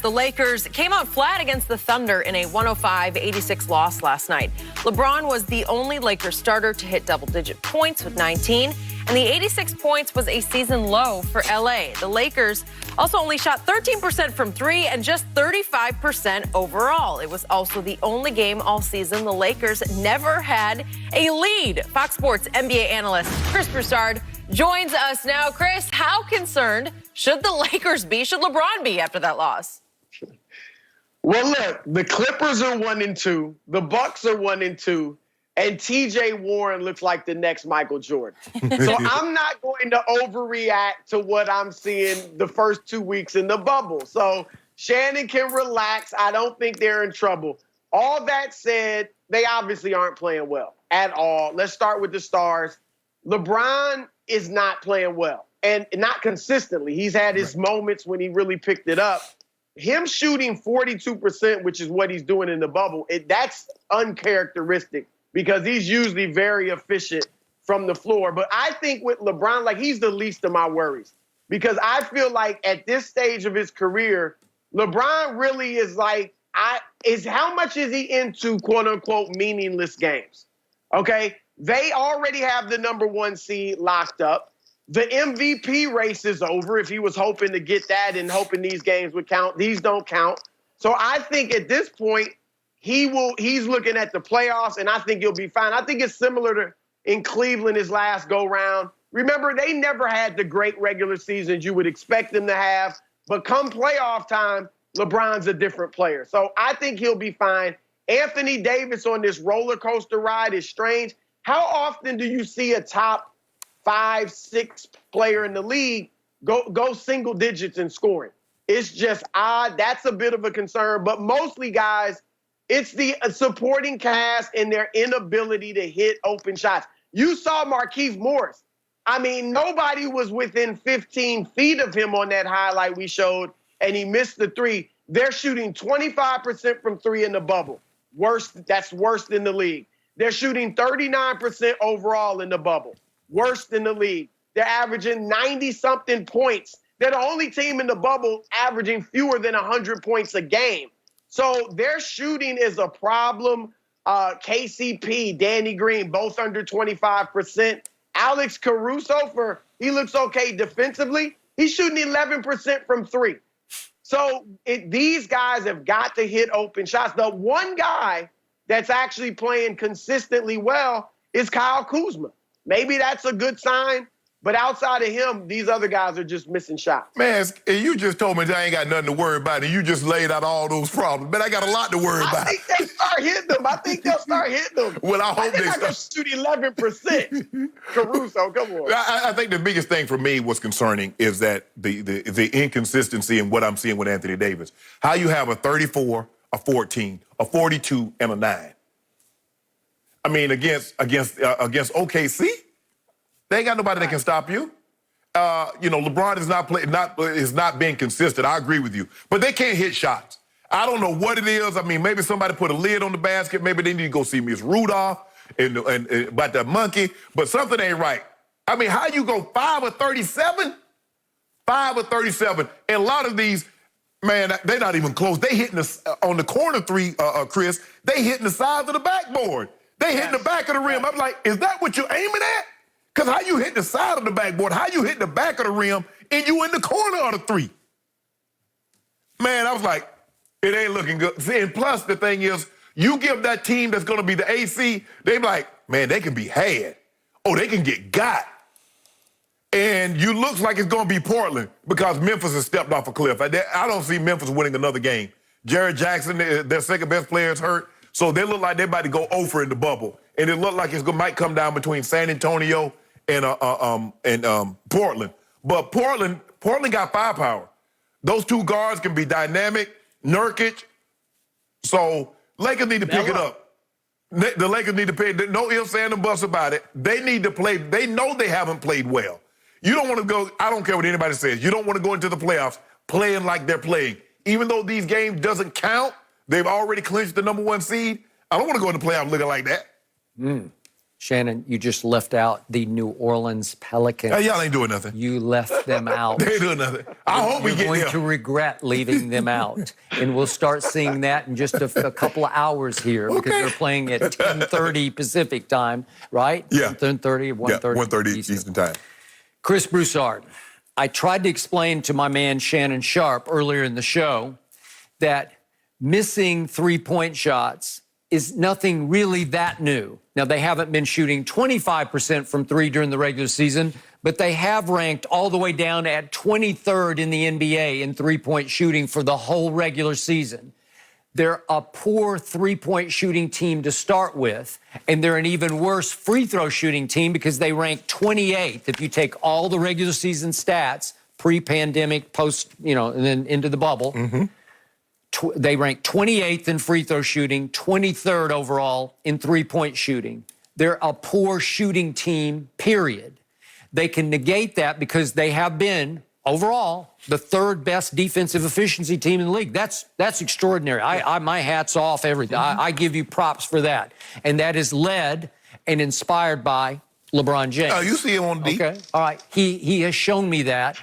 The Lakers came out flat against the Thunder in a 105-86 loss last night. LeBron was the only Lakers starter to hit double-digit points with 19, and the 86 points was a season low for LA. The Lakers also only shot 13% from three and just 35% overall. It was also the only game all season the Lakers never had a lead. Fox Sports NBA analyst Chris Broussard joins us now. Chris, how concerned should the Lakers be? Should LeBron be after that loss? Well, look, the Clippers are 1-2, the Bucks are 1-2, and TJ Warren looks like the next Michael Jordan. So I'm not going to overreact to what I'm seeing the first 2 weeks in the bubble. So Shannon can relax. I don't think they're in trouble. All that said, they obviously aren't playing well at all. Let's start with the stars. LeBron is not playing well, and not consistently. He's had his moments when he really picked it up. Him shooting 42%, which is what he's doing in the bubble, that's uncharacteristic because he's usually very efficient from the floor. But I think with LeBron, like, he's the least of my worries because I feel like at this stage of his career, LeBron really is like, how much is he into quote unquote meaningless games? Okay. They already have the #1 seed locked up. The MVP race is over if he was hoping to get that and hoping these games would count. These don't count. So I think at this point, he's looking at the playoffs, and I think he'll be fine. I think it's similar to in Cleveland his last go-round. Remember, they never had the great regular seasons you would expect them to have. But come playoff time, LeBron's a different player. So I think he'll be fine. Anthony Davis on this roller coaster ride is strange. How often do you see a top 5, 6 player in the league go single digits in scoring? It's just odd. That's a bit of a concern. But mostly, guys, it's the supporting cast and their inability to hit open shots. You saw Markieff Morris. I mean, nobody was within 15 feet of him on that highlight we showed, and he missed the three. They're shooting 25% from three in the bubble. That's worst in the league. They're shooting 39% overall in the bubble. Worst in the league. They're averaging 90-something points. They're the only team in the bubble averaging fewer than 100 points a game. So their shooting is a problem. KCP, Danny Green, both under 25%. Alex Caruso, he looks okay defensively. He's shooting 11% from three. So these guys have got to hit open shots. The one guy that's actually playing consistently well is Kyle Kuzma. Maybe that's a good sign, but outside of him, these other guys are just missing shots. Man, you just told me that I ain't got nothing to worry about, and you just laid out all those problems. But I got a lot to worry about. I think they start hitting them. I think they'll start hitting them. Well, I hope they start. Shoot 11%. Caruso, come on. I think the biggest thing for me was concerning is that the inconsistency in what I'm seeing with Anthony Davis. How you have a 34, a 14, a 42, and a 9. I mean, against OKC, they ain't got nobody that can stop you. LeBron is not being consistent. I agree with you, but they can't hit shots. I don't know what it is. I mean, maybe somebody put a lid on the basket. Maybe they need to go see Miss Rudolph and about that monkey. But something ain't right. I mean, how you go 5 of 37? 5 of 37, and a lot of these. Man, they're not even close. They hitting on the corner three, Chris. They hitting the sides of the backboard. They hitting the back of the rim. I'm like, is that what you're aiming at? Because how you hit the side of the backboard, how you hit the back of the rim, and you in the corner of the three? Man, I was like, it ain't looking good. See, and plus, the thing is, you give that team that's going to be the AC, they be like, man, they can be had. Oh, they can get got. And you looks like it's going to be Portland because Memphis has stepped off a cliff. I don't see Memphis winning another game. Jared Jackson, their second best player, is hurt. So they look like they're about to go over in the bubble. And it looked like might come down between San Antonio and Portland. But Portland got firepower. Those two guards can be dynamic. Nurkic. So Lakers need to pick it up. The Lakers need to pick. No ifs, ands, and buts about it. They need to play. They know they haven't played well. You don't want to go, I don't care what anybody says, you don't want to go into the playoffs playing like they're playing. Even though these games doesn't count, they've already clinched the #1 seed. I don't want to go into the playoffs looking like that. Shannon, you just left out the New Orleans Pelicans. Hey, y'all ain't doing nothing. You left them out. They ain't doing nothing. I hope we get You're going there. to regret leaving them out. And we'll start seeing that in just a couple of hours here because they're playing at 10:30 Pacific time, right? Yeah. 10:30 or 1:30 1:30 Eastern time. Chris Broussard, I tried to explain to my man Shannon Sharp earlier in the show that missing three-point shots is nothing really that new. Now, they haven't been shooting 25% from three during the regular season, but they have ranked all the way down at 23rd in the NBA in three-point shooting for the whole regular season. They're a poor three-point shooting team to start with, and they're an even worse free throw shooting team because they rank 28th if you take all the regular season stats, pre-pandemic, post, and then into the bubble. Mm-hmm. They rank 28th in free throw shooting, 23rd overall in three-point shooting. They're a poor shooting team, period. They can negate that because they have been, overall, the third best defensive efficiency team in the league. That's extraordinary. My hat's off, everything. I give you props for that. And that is led and inspired by LeBron James. Oh, you see him on D. Okay, all right. He has shown me that.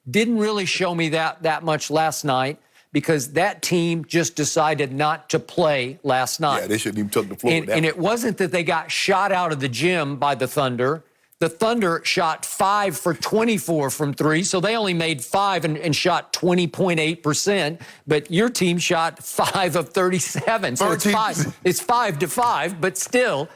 Didn't really show me that much last night, because that team just decided not to play last night. Yeah, they shouldn't even took the floor. And it wasn't that they got shot out of the gym by the Thunder. The Thunder shot 5 for 24 from three, so they only made 5 and shot 20.8%. But your team shot 5 of 37, so it's 5 to 5. But still,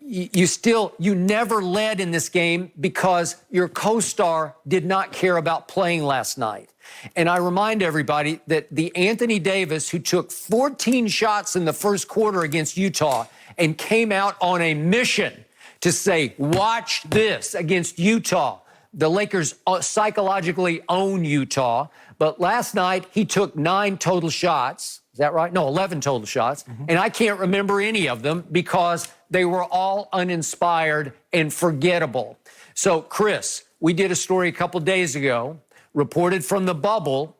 you never led in this game because your co-star did not care about playing last night. And I remind everybody that the Anthony Davis, who took 14 shots in the first quarter against Utah and came out on a mission to say, watch this against Utah. The Lakers psychologically own Utah. But last night, he took 9 total shots. Is that right? No, 11 total shots. Mm-hmm. And I can't remember any of them because they were all uninspired and forgettable. So, Chris, we did a story a couple days ago, reported from the bubble,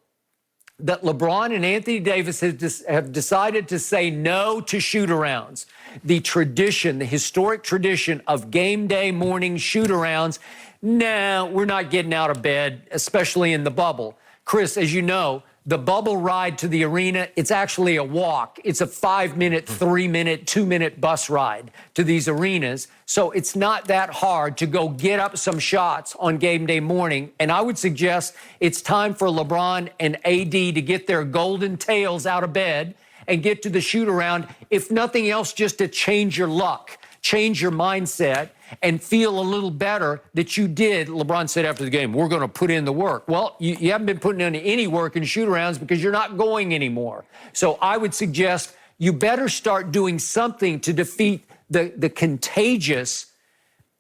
that LeBron and Anthony Davis have decided to say no to shoot-arounds. The tradition, the historic tradition of game day morning shoot-arounds, nah, we're not getting out of bed, especially in the bubble. Chris, as you know, the bubble ride to the arena, it's actually a walk. It's a 5-minute, 3-minute, 2-minute bus ride to these arenas. So it's not that hard to go get up some shots on game day morning. And I would suggest it's time for LeBron and AD to get their golden tails out of bed and get to the shoot around. If nothing else, just to change your luck, change your mindset, and feel a little better that you did. LeBron said after the game, we're going to put in the work. Well, you haven't been putting in any work in shoot-arounds because you're not going anymore. So I would suggest you better start doing something to defeat the contagious,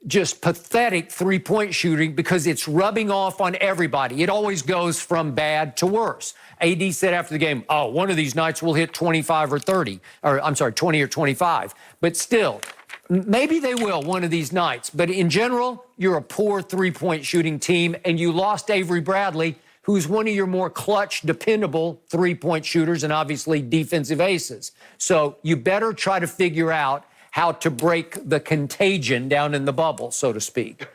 just pathetic three-point shooting, because it's rubbing off on everybody. It always goes from bad to worse. AD said after the game, oh, one of these nights we'll hit 25 or 30, or I'm sorry, 20 or 25. But still, maybe they will one of these nights. But in general, you're a poor three-point shooting team, and you lost Avery Bradley, who's one of your more clutch, dependable three-point shooters and obviously defensive aces. So you better try to figure out how to break the contagion down in the bubble, so to speak.